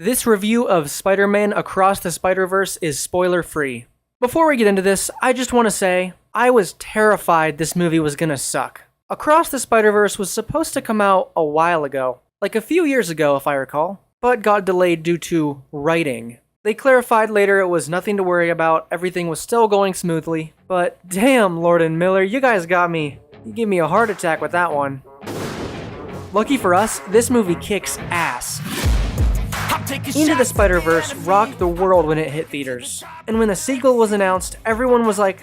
This review of Spider-Man Across the Spider-Verse is spoiler-free. Before we get into this, I just want to say, I was terrified this movie was gonna suck. Across the Spider-Verse was supposed to come out a while ago, like a few years ago if I recall, but got delayed due to writing. They clarified later it was nothing to worry about, everything was still going smoothly, but damn, Lord and Miller, you guys got me. You gave me a heart attack with that one. Lucky for us, this movie kicks ass. Into the Spider-Verse rocked the world when it hit theaters. And when the sequel was announced, everyone was like,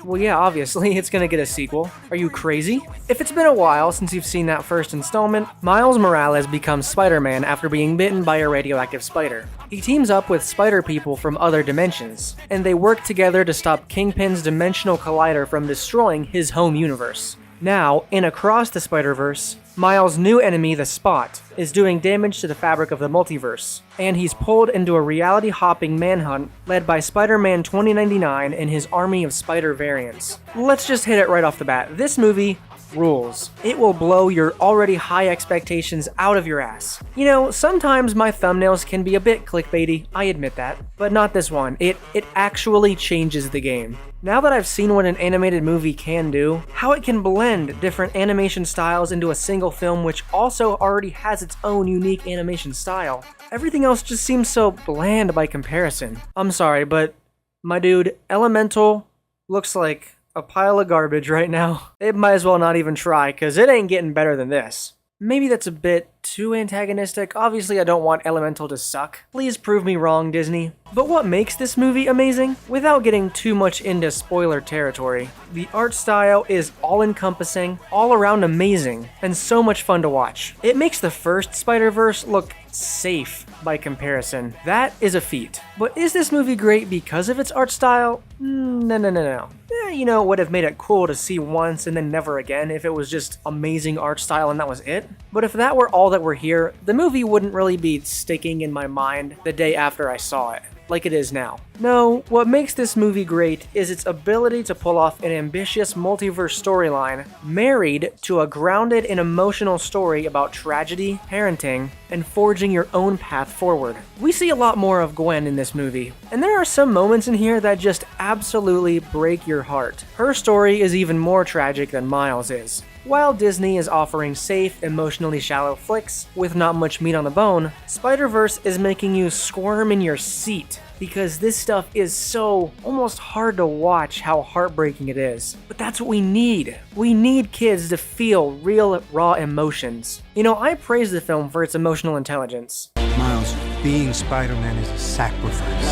well yeah, obviously, it's gonna get a sequel. Are you crazy? If it's been a while since you've seen that first installment, Miles Morales becomes Spider-Man after being bitten by a radioactive spider. He teams up with spider people from other dimensions, and they work together to stop Kingpin's dimensional collider from destroying his home universe. Now, in Across the Spider-Verse, Miles' new enemy, the Spot, is doing damage to the fabric of the multiverse, and he's pulled into a reality-hopping manhunt led by Spider-Man 2099 and his army of spider variants. Let's just hit it right off the bat. This movie rules. It will blow your already high expectations out of your ass. You know, sometimes my thumbnails can be a bit clickbaity, I admit that, but not this one. It actually changes the game. Now that I've seen what an animated movie can do, how it can blend different animation styles into a single film which also already has its own unique animation style, everything else just seems so bland by comparison. I'm sorry, but my dude, Elemental looks like a pile of garbage right now. It might as well not even try, cause it ain't getting better than this. Maybe that's a bit too antagonistic. Obviously I don't want Elemental to suck. Please prove me wrong, Disney. But what makes this movie amazing? Without getting too much into spoiler territory, the art style is all-encompassing, all-around amazing, and so much fun to watch. It makes the first Spider-Verse look safe by comparison. That is a feat. But is this movie great because of its art style? No. You know, it would have made it cool to see once and then never again if it was just amazing art style and that was it. But if that were all that were here, the movie wouldn't really be sticking in my mind the day after I saw it, like it is now. No, what makes this movie great is its ability to pull off an ambitious multiverse storyline married to a grounded and emotional story about tragedy, parenting, and forging your own path forward. We see a lot more of Gwen in this movie, and there are some moments in here that just absolutely break your heart. Her story is even more tragic than Miles is. While Disney is offering safe, emotionally shallow flicks with not much meat on the bone, Spider-Verse is making you squirm in your seat because this stuff is so almost hard to watch how heartbreaking it is. But that's what we need. We need kids to feel real, raw emotions. You know, I praise the film for its emotional intelligence. Miles, being Spider-Man is a sacrifice.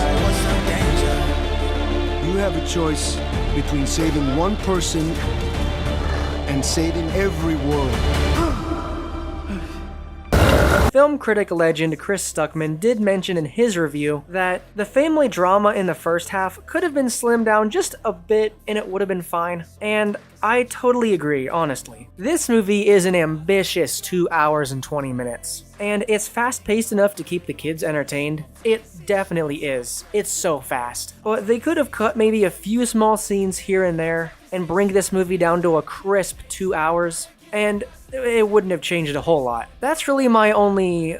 You have a choice between saving one person and saving every world. Film critic legend Chris Stuckman did mention in his review that the family drama in the first half could have been slimmed down just a bit and it would have been fine, and I totally agree, honestly. This movie is an ambitious 2 hours and 20 minutes, and it's fast-paced enough to keep the kids entertained. It definitely is. It's so fast. But they could have cut maybe a few small scenes here and there and bring this movie down to a crisp 2 hours, and it wouldn't have changed a whole lot. That's really my only,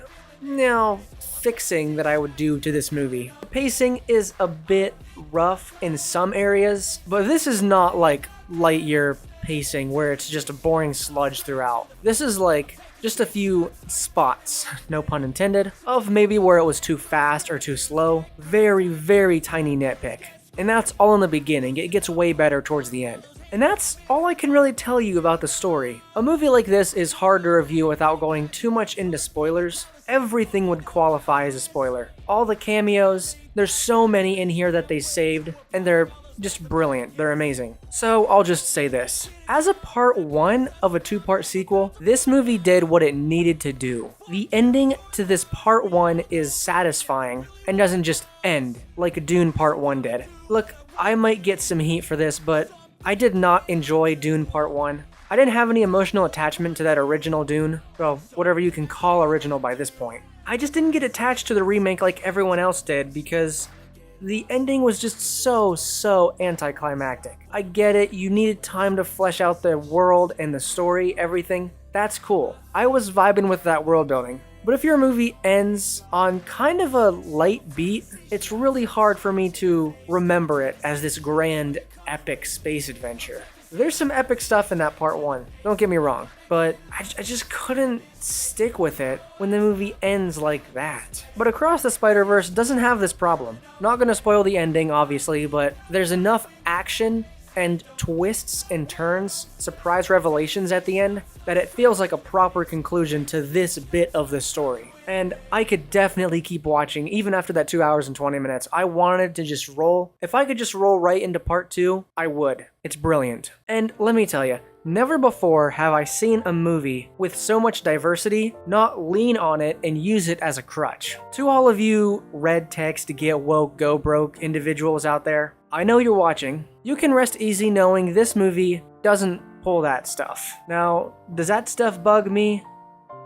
fixing that I would do to this movie. The pacing is a bit rough in some areas, but this is not like Lightyear pacing where it's just a boring sludge throughout. This is like just a few spots, no pun intended, of maybe where it was too fast or too slow. Very, very tiny nitpick. And that's all in the beginning. It gets way better towards the end. And that's all I can really tell you about the story. A movie like this is hard to review without going too much into spoilers. Everything would qualify as a spoiler. All the cameos, there's so many in here that they saved, and they're just brilliant. They're amazing. So I'll just say this. As a part 1 of a 2-part sequel, this movie did what it needed to do. The ending to this part 1 is satisfying and doesn't just end like Dune Part 1 did. Look, I might get some heat for this, but I did not enjoy Dune Part 1. I didn't have any emotional attachment to that original Dune, well, whatever you can call original by this point. I just didn't get attached to the remake like everyone else did because the ending was just so anticlimactic. I get it, you needed time to flesh out the world and the story, everything. That's cool. I was vibing with that world building. But if your movie ends on kind of a light beat, it's really hard for me to remember it as this grand, epic space adventure. There's some epic stuff in that part 1, don't get me wrong, but I just couldn't stick with it when the movie ends like that. But Across the Spider-Verse doesn't have this problem. Not gonna spoil the ending, obviously, but there's enough action and twists and turns, surprise revelations at the end, that it feels like a proper conclusion to this bit of the story. And I could definitely keep watching even after that 2 hours and 20 minutes. I wanted to just roll. If I could just roll right into part 2, I would. It's brilliant. And let me tell you, never before have I seen a movie with so much diversity not lean on it and use it as a crutch. To all of you red text get woke go broke individuals out there, I know you're watching. You can rest easy knowing this movie doesn't pull that stuff. Now, does that stuff bug me?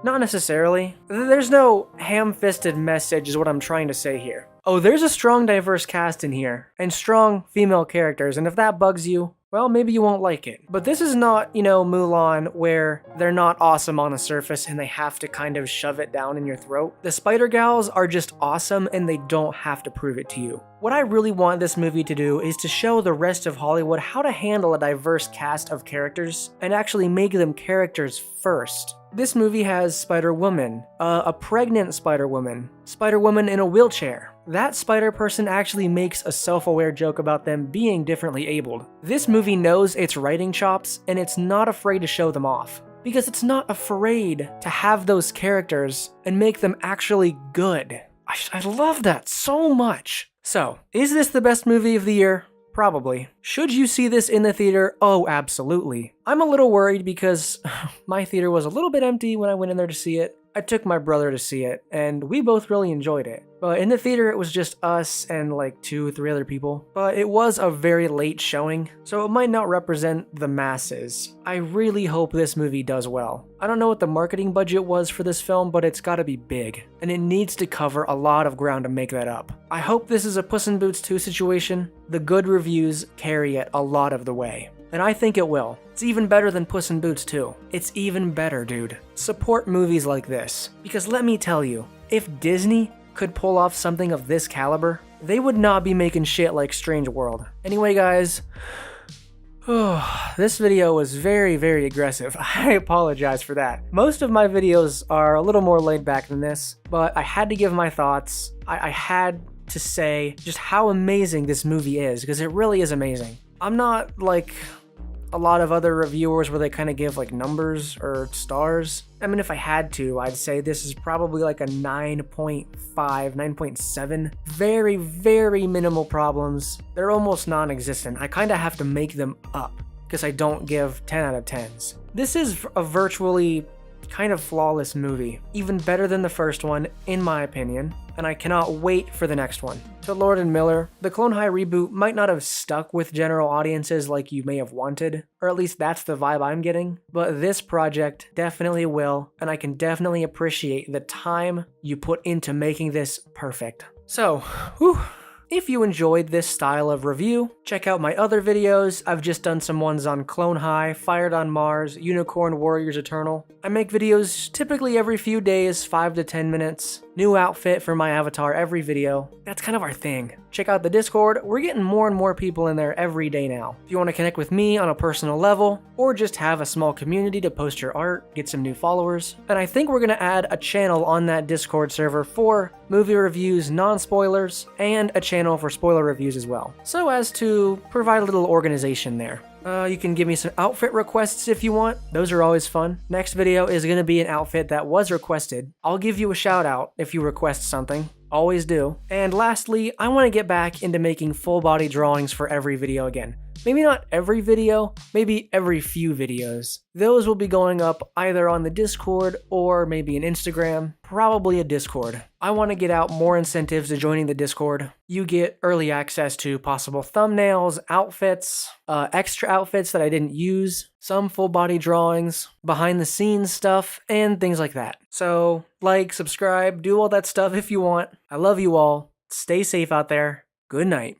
Not necessarily. There's no ham-fisted message is what I'm trying to say here. Oh, there's a strong diverse cast in here, and strong female characters, and if that bugs you, well, maybe you won't like it. But this is not, Mulan, where they're not awesome on the surface and they have to kind of shove it down in your throat. The Spider Gals are just awesome and they don't have to prove it to you. What I really want this movie to do is to show the rest of Hollywood how to handle a diverse cast of characters and actually make them characters first. This movie has Spider-Woman, a pregnant Spider-Woman, Spider-Woman in a wheelchair. That Spider-Person actually makes a self-aware joke about them being differently abled. This movie knows its writing chops, and it's not afraid to show them off. Because it's not afraid to have those characters and make them actually good. I love that so much. So, is this the best movie of the year? Probably. Should you see this in the theater? Oh, absolutely. I'm a little worried because my theater was a little bit empty when I went in there to see it. I took my brother to see it, and we both really enjoyed it. But in the theater, it was just us and like 2-3 other people. But it was a very late showing, so it might not represent the masses. I really hope this movie does well. I don't know what the marketing budget was for this film, but it's gotta be big, and it needs to cover a lot of ground to make that up. I hope this is a Puss in Boots 2 situation. The good reviews carry it a lot of the way. And I think it will. It's even better than Puss in Boots 2. It's even better, dude. Support movies like this. Because let me tell you, if Disney could pull off something of this caliber, they would not be making shit like Strange World. Anyway, guys, this video was very, very aggressive. I apologize for that. Most of my videos are a little more laid back than this, but I had to give my thoughts. I had to say just how amazing this movie is, because it really is amazing. I'm not like a lot of other reviewers where they kind of give like numbers or stars. I mean, if I had to, I'd say this is probably like a 9.5, 9.7. Very, very minimal problems. They're almost non-existent. I kind of have to make them up because I don't give 10 out of 10s. This is a virtually kind of flawless movie, even better than the first one, in my opinion, and I cannot wait for the next one. To Lord and Miller, the Clone High reboot might not have stuck with general audiences like you may have wanted, or at least that's the vibe I'm getting, but this project definitely will, and I can definitely appreciate the time you put into making this perfect. So, whew. If you enjoyed this style of review, check out my other videos. I've just done some ones on Clone High, Fired on Mars, Unicorn Warriors Eternal. I make videos typically every few days, 5 to 10 minutes. New outfit for my avatar every video. That's kind of our thing. Check out the Discord. We're getting more and more people in there every day now. If you want to connect with me on a personal level, or just have a small community to post your art, get some new followers. And I think we're going to add a channel on that Discord server for movie reviews, non-spoilers, and a channel for spoiler reviews as well, so as to provide a little organization there. You can give me some outfit requests if you want. Those are always fun. Next video is going to be an outfit that was requested. I'll give you a shout out if you request something. Always do. And lastly, I want to get back into making full body drawings for every video again. Maybe not every video, maybe every few videos. Those will be going up either on the Discord or maybe an Instagram, probably a Discord. I want to get out more incentives to joining the Discord. You get early access to possible thumbnails, outfits, extra outfits that I didn't use, some full body drawings, behind the scenes stuff, and things like that. So like, subscribe, do all that stuff if you want. I love you all. Stay safe out there. Good night.